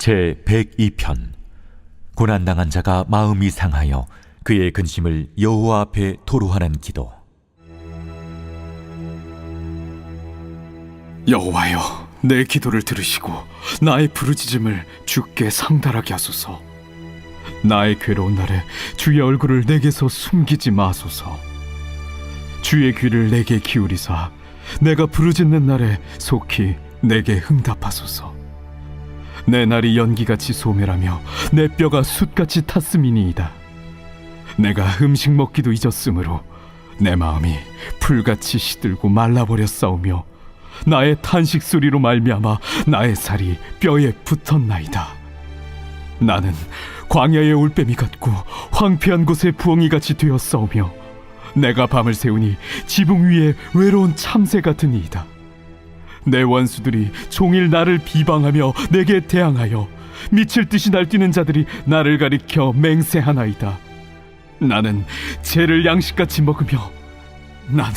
제 102편. 고난당한 자가 마음이 상하여 그의 근심을 여호와 앞에 토로하는 기도. 여호와여, 내 기도를 들으시고 나의 부르짖음을 주께 상달하게 하소서. 나의 괴로운 날에 주의 얼굴을 내게서 숨기지 마소서. 주의 귀를 내게 기울이사 내가 부르짖는 날에 속히 내게 응답하소서. 내 날이 연기같이 소멸하며 내 뼈가 숯같이 탔음이니이다. 내가 음식 먹기도 잊었으므로 내 마음이 풀같이 시들고 말라버렸사오며 나의 탄식 소리로 말미암아 나의 살이 뼈에 붙었나이다. 나는 광야의 올빼미 같고 황폐한 곳의 부엉이같이 되었사오며 내가 밤을 새우니 지붕 위에 외로운 참새 같으니이다. 내 원수들이 종일 나를 비방하며 내게 대항하여 미칠 듯이 날뛰는 자들이 나를 가리켜 맹세하나이다. 나는 죄를 양식같이 먹으며 나는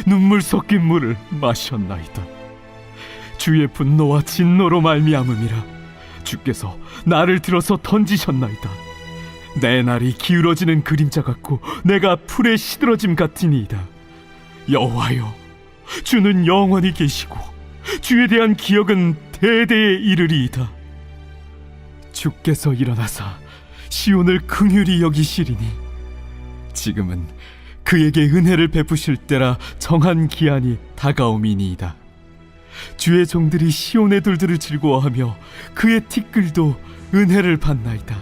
눈물 섞인 물을 마셨나이다. 주의 분노와 진노로 말미암음이라 주께서 나를 들어서 던지셨나이다. 내 날이 기울어지는 그림자 같고 내가 풀에 시들어짐 같으니이다. 여호와여, 주는 영원히 계시고 주에 대한 기억은 대대에 이르리이다. 주께서 일어나사 시온을 긍휼히 여기시리니 지금은 그에게 은혜를 베푸실 때라 정한 기한이 다가옴이니이다. 주의 종들이 시온의 돌들을 즐거워하며 그의 티끌도 은혜를 받나이다.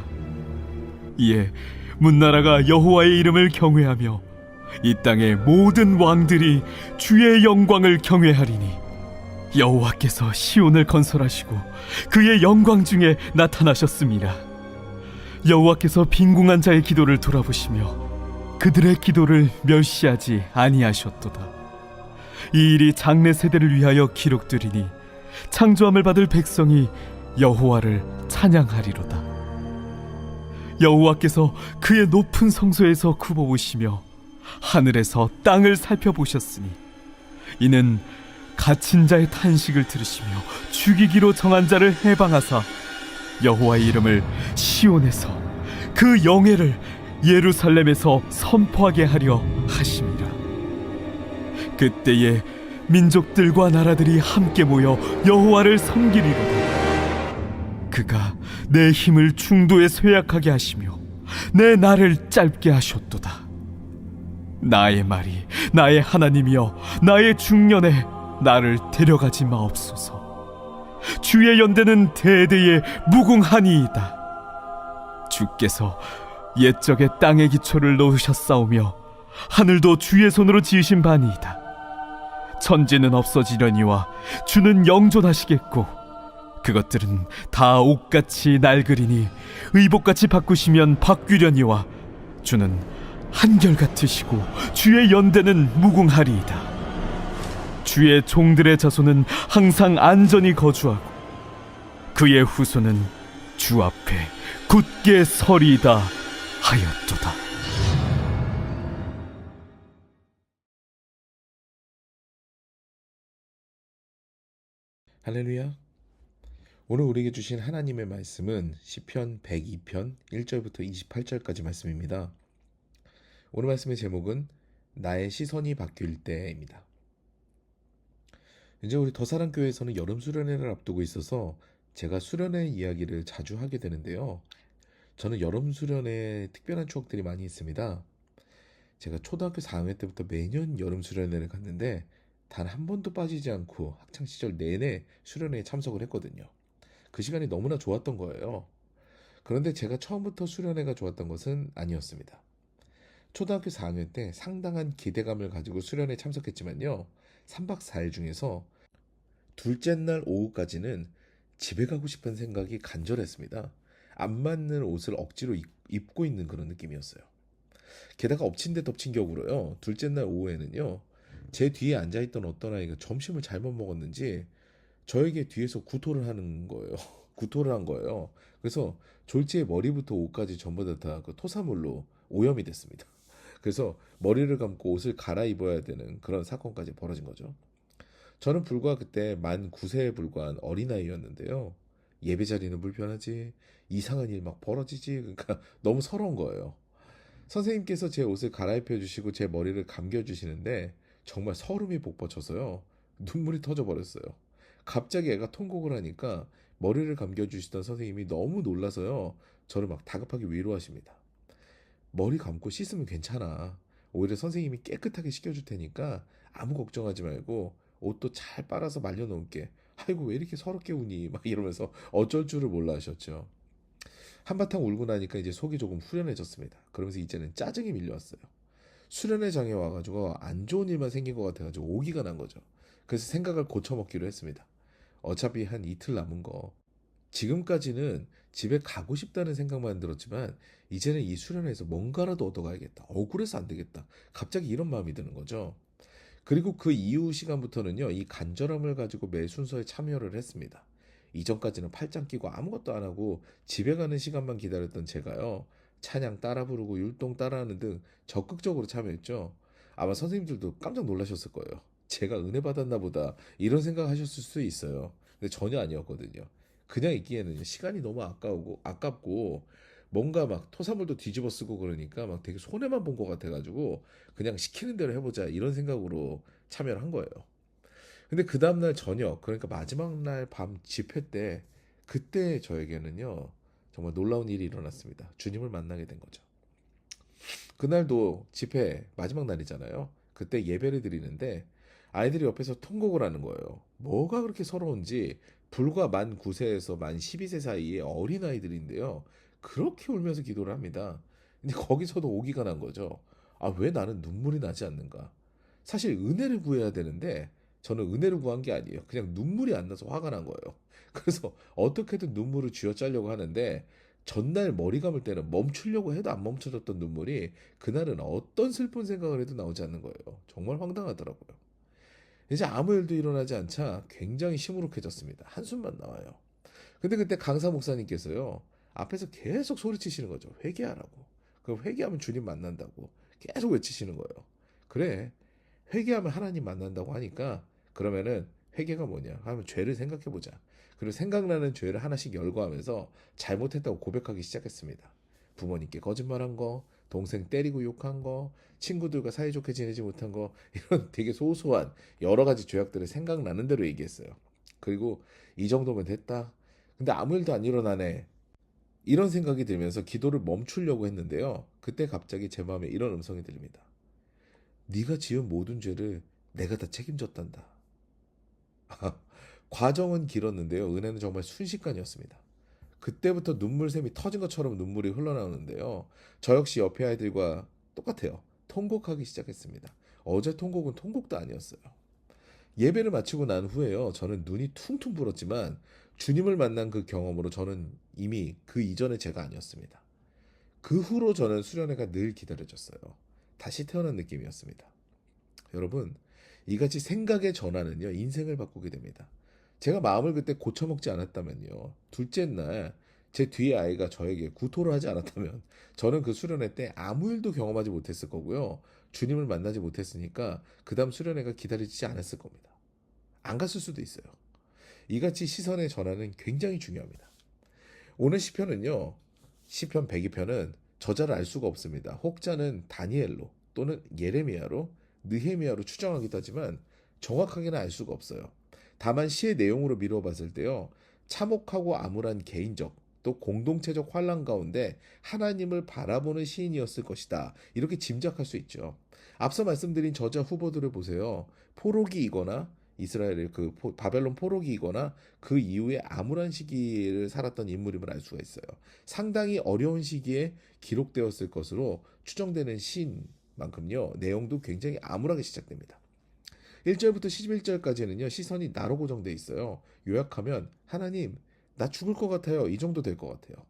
이에 문나라가 여호와의 이름을 경외하며 이 땅의 모든 왕들이 주의 영광을 경외하리니 여호와께서 시온을 건설하시고 그의 영광 중에 나타나셨습니다. 여호와께서 빈궁한 자의 기도를 돌아보시며 그들의 기도를 멸시하지 아니하셨도다. 이 일이 장래 세대를 위하여 기록되리니 창조함을 받을 백성이 여호와를 찬양하리로다. 여호와께서 그의 높은 성소에서 굽어보시며 하늘에서 땅을 살펴보셨으니 이는 갇힌 자의 탄식을 들으시며 죽이기로 정한 자를 해방하사 여호와의 이름을 시온에서 그 영예를 예루살렘에서 선포하게 하려 하심이라. 그때에 민족들과 나라들이 함께 모여 여호와를 섬기리로다. 그가 내 힘을 중도에 쇠약하게 하시며 내 날을 짧게 하셨도다. 나의 말이 나의 하나님이여 나의 중년에 나를 데려가지 마옵소서. 주의 연대는 대대에 무궁하니이다. 주께서 옛적에 땅의 기초를 놓으셨사오며 하늘도 주의 손으로 지으신 바니이다. 천지는 없어지려니와 주는 영존하시겠고 그것들은 다 옷같이 낡으리니 의복같이 바꾸시면 바뀌려니와 주는 한결같으시고 주의 연대는 무궁하리이다. 주의 종들의 자손은 항상 안전히 거주하고 그의 후손은 주 앞에 굳게 서리이다 하였도다. 할렐루야. 오늘 우리에게 주신 하나님의 말씀은 시편 102편 1절부터 28절까지 말씀입니다. 오늘 말씀의 제목은 나의 시선이 바뀔 때입니다. 이제 우리 더사랑교회에서는 여름 수련회를 앞두고 있어서 제가 수련회 이야기를 자주 하게 되는데요. 저는 여름 수련회에 특별한 추억들이 많이 있습니다. 제가 초등학교 4학년 때부터 매년 여름 수련회를 갔는데 단 한 번도 빠지지 않고 학창시절 내내 수련회에 참석을 했거든요. 그 시간이 너무나 좋았던 거예요. 그런데 제가 처음부터 수련회가 좋았던 것은 아니었습니다. 초등학교 4학년 때 상당한 기대감을 가지고 수련회에 참석했지만요. 3박 4일 중에서 둘째 날 오후까지는 집에 가고 싶은 생각이 간절했습니다. 안 맞는 옷을 억지로 입고 있는 그런 느낌이었어요. 게다가 엎친 데 덮친 격으로요. 둘째 날 오후에는요. 제 뒤에 앉아있던 어떤 아이가 점심을 잘못 먹었는지 저에게 뒤에서 구토를 하는 거예요. 구토를 한 거예요. 그래서 졸지에 머리부터 옷까지 전부 다 그 토사물로 오염이 됐습니다. 그래서 머리를 감고 옷을 갈아입어야 되는 그런 사건까지 벌어진 거죠. 저는 불과 그때 만 9세에 불과한 어린아이였는데요. 예배 자리는 불편하지, 이상한 일 막 벌어지지. 그러니까 너무 서러운 거예요. 선생님께서 제 옷을 갈아입혀 주시고 제 머리를 감겨 주시는데 정말 서름이 복받쳐서요. 눈물이 터져 버렸어요. 갑자기 애가 통곡을 하니까 머리를 감겨 주시던 선생님이 너무 놀라서요. 저를 막 다급하게 위로하십니다. 머리 감고 씻으면 괜찮아. 오히려 선생님이 깨끗하게 씻겨줄 테니까 아무 걱정하지 말고 옷도 잘 빨아서 말려놓을게. 아이고 왜 이렇게 서럽게 우니? 막 이러면서 어쩔 줄을 몰라 하셨죠. 한바탕 울고 나니까 이제 속이 조금 후련해졌습니다. 그러면서 이제는 짜증이 밀려왔어요. 수련회 장에 와가지고 안 좋은 일만 생긴 것 같아가지고 오기가 난 거죠. 그래서 생각을 고쳐먹기로 했습니다. 어차피 한 이틀 남은 거. 지금까지는 집에 가고 싶다는 생각만 들었지만 이제는 이 수련회에서 뭔가라도 얻어가야겠다. 억울해서 안 되겠다. 갑자기 이런 마음이 드는 거죠. 그리고 그 이후 시간부터는요, 이 간절함을 가지고 매 순서에 참여를 했습니다. 이전까지는 팔짱 끼고 아무것도 안 하고 집에 가는 시간만 기다렸던 제가요, 찬양 따라 부르고 율동 따라하는 등 적극적으로 참여했죠. 아마 선생님들도 깜짝 놀라셨을 거예요. 제가 은혜 받았나 보다 이런 생각하셨을 수 있어요. 근데 전혀 아니었거든요. 그냥 있기에는 시간이 너무 아깝고 뭔가 막 토사물도 뒤집어 쓰고 그러니까 막 되게 손해만 본 것 같아가지고 그냥 시키는 대로 해보자 이런 생각으로 참여를 한 거예요. 근데 그 다음날 저녁, 그러니까 마지막 날 밤 집회 때, 그때 저에게는요, 정말 놀라운 일이 일어났습니다. 주님을 만나게 된 거죠. 그날도 집회 마지막 날이잖아요. 그때 예배를 드리는데 아이들이 옆에서 통곡을 하는 거예요. 뭐가 그렇게 서러운지 불과 만 9세에서 만 12세 사이의 어린 아이들인데요. 그렇게 울면서 기도를 합니다. 근데 거기서도 오기가 난 거죠. 아, 왜 나는 눈물이 나지 않는가? 사실 은혜를 구해야 되는데 저는 은혜를 구한 게 아니에요. 그냥 눈물이 안 나서 화가 난 거예요. 그래서 어떻게든 눈물을 쥐어짜려고 하는데 전날 머리 감을 때는 멈추려고 해도 안 멈춰졌던 눈물이 그날은 어떤 슬픈 생각을 해도 나오지 않는 거예요. 정말 황당하더라고요. 이제 아무 일도 일어나지 않자 굉장히 시무룩해졌습니다. 한숨만 나와요. 근데 그때 강사 목사님께서요, 앞에서 계속 소리치시는 거죠. 회개하라고. 그럼 회개하면 주님 만난다고. 계속 외치시는 거예요. 그래. 회개하면 하나님 만난다고 하니까 그러면은 회개가 뭐냐 하면 죄를 생각해 보자. 그리고 생각나는 죄를 하나씩 열거하면서 잘못했다고 고백하기 시작했습니다. 부모님께 거짓말한 거, 동생 때리고 욕한 거, 친구들과 사이좋게 지내지 못한 거, 이런 되게 소소한 여러 가지 죄악들을 생각나는 대로 얘기했어요. 그리고 이 정도면 됐다. 근데 아무 일도 안 일어나네. 이런 생각이 들면서 기도를 멈추려고 했는데요. 그때 갑자기 제 마음에 이런 음성이 들립니다. 네가 지은 모든 죄를 내가 다 책임졌단다. 과정은 길었는데요. 은혜는 정말 순식간이었습니다. 그때부터 눈물샘이 터진 것처럼 눈물이 흘러나오는데요. 저 역시 옆에 아이들과 똑같아요. 통곡하기 시작했습니다. 어제 통곡은 통곡도 아니었어요. 예배를 마치고 난 후에요. 저는 눈이 퉁퉁 불었지만 주님을 만난 그 경험으로 저는 이미 그 이전의 제가 아니었습니다. 그 후로 저는 수련회가 늘 기다려졌어요. 다시 태어난 느낌이었습니다. 여러분, 이같이 생각의 전환은요, 인생을 바꾸게 됩니다. 제가 마음을 그때 고쳐먹지 않았다면요, 둘째 날 제 뒤에 아이가 저에게 구토를 하지 않았다면 저는 그 수련회 때 아무 일도 경험하지 못했을 거고요. 주님을 만나지 못했으니까 그 다음 수련회가 기다리지 않았을 겁니다. 안 갔을 수도 있어요. 이같이 시선의 전환은 굉장히 중요합니다. 오늘 시편은요, 시편 102편은 저자를 알 수가 없습니다. 혹자는 다니엘로 또는 예레미야로 느헤미야로 추정하기도 하지만 정확하게는 알 수가 없어요. 다만 시의 내용으로 미뤄봤을 때요, 참혹하고 암울한 개인적 또 공동체적 환란 가운데 하나님을 바라보는 시인이었을 것이다. 이렇게 짐작할 수 있죠. 앞서 말씀드린 저자 후보들을 보세요. 포로기이거나 이스라엘의 그 바벨론 포로기이거나 그 이후에 암울한 시기를 살았던 인물임을 알 수가 있어요. 상당히 어려운 시기에 기록되었을 것으로 추정되는 시인만큼요, 내용도 굉장히 암울하게 시작됩니다. 1절부터 11절까지는요, 시선이 나로 고정돼 있어요. 요약하면 하나님, 나 죽을 것 같아요. 이 정도 될 것 같아요.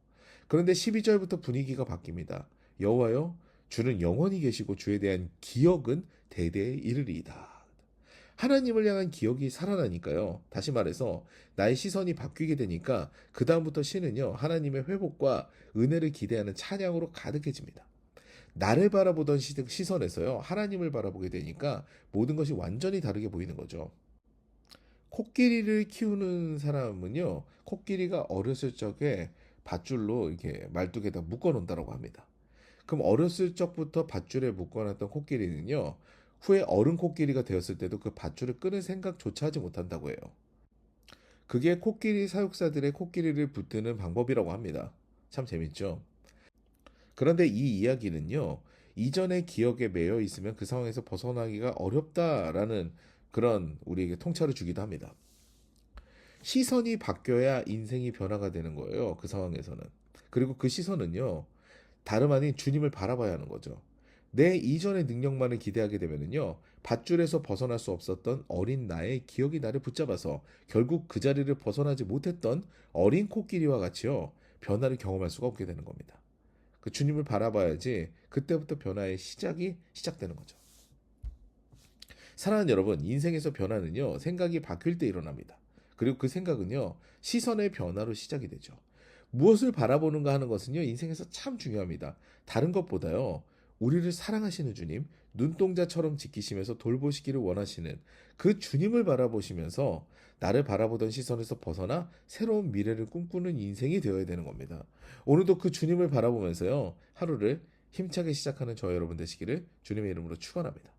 그런데 12절부터 분위기가 바뀝니다. 여호와여, 주는 영원히 계시고 주에 대한 기억은 대대에 이르리이다. 하나님을 향한 기억이 살아나니까요. 다시 말해서 나의 시선이 바뀌게 되니까 그 다음부터 시는요, 하나님의 회복과 은혜를 기대하는 찬양으로 가득해집니다. 나를 바라보던 시선에서요, 하나님을 바라보게 되니까 모든 것이 완전히 다르게 보이는 거죠. 코끼리를 키우는 사람은요, 코끼리가 어렸을 적에 밧줄로 이렇게 말뚝에다 묶어 놓는다고 합니다. 그럼 어렸을 적부터 밧줄에 묶어놨던 코끼리는요, 후에 어른 코끼리가 되었을 때도 그 밧줄을 끊을 생각조차 하지 못한다고 해요. 그게 코끼리 사육사들의 코끼리를 붙드는 방법이라고 합니다. 참 재밌죠? 그런데 이 이야기는요, 이전의 기억에 매여 있으면 그 상황에서 벗어나기가 어렵다라는 그런 우리에게 통찰을 주기도 합니다. 시선이 바뀌어야 인생이 변화가 되는 거예요. 그 상황에서는. 그리고 그 시선은요, 다름 아닌 주님을 바라봐야 하는 거죠. 내 이전의 능력만을 기대하게 되면은요, 밧줄에서 벗어날 수 없었던 어린 나의 기억이 나를 붙잡아서 결국 그 자리를 벗어나지 못했던 어린 코끼리와 같이요, 변화를 경험할 수가 없게 되는 겁니다. 그 주님을 바라봐야지 그때부터 변화의 시작이 시작되는 거죠. 사랑하는 여러분, 인생에서 변화는요, 생각이 바뀔 때 일어납니다. 그리고 그 생각은요, 시선의 변화로 시작이 되죠. 무엇을 바라보는가 하는 것은요, 인생에서 참 중요합니다. 다른 것보다요, 우리를 사랑하시는 주님, 눈동자처럼 지키시면서 돌보시기를 원하시는 그 주님을 바라보시면서 나를 바라보던 시선에서 벗어나 새로운 미래를 꿈꾸는 인생이 되어야 되는 겁니다. 오늘도 그 주님을 바라보면서요, 하루를 힘차게 시작하는 저 여러분 되시기를 주님의 이름으로 축원합니다.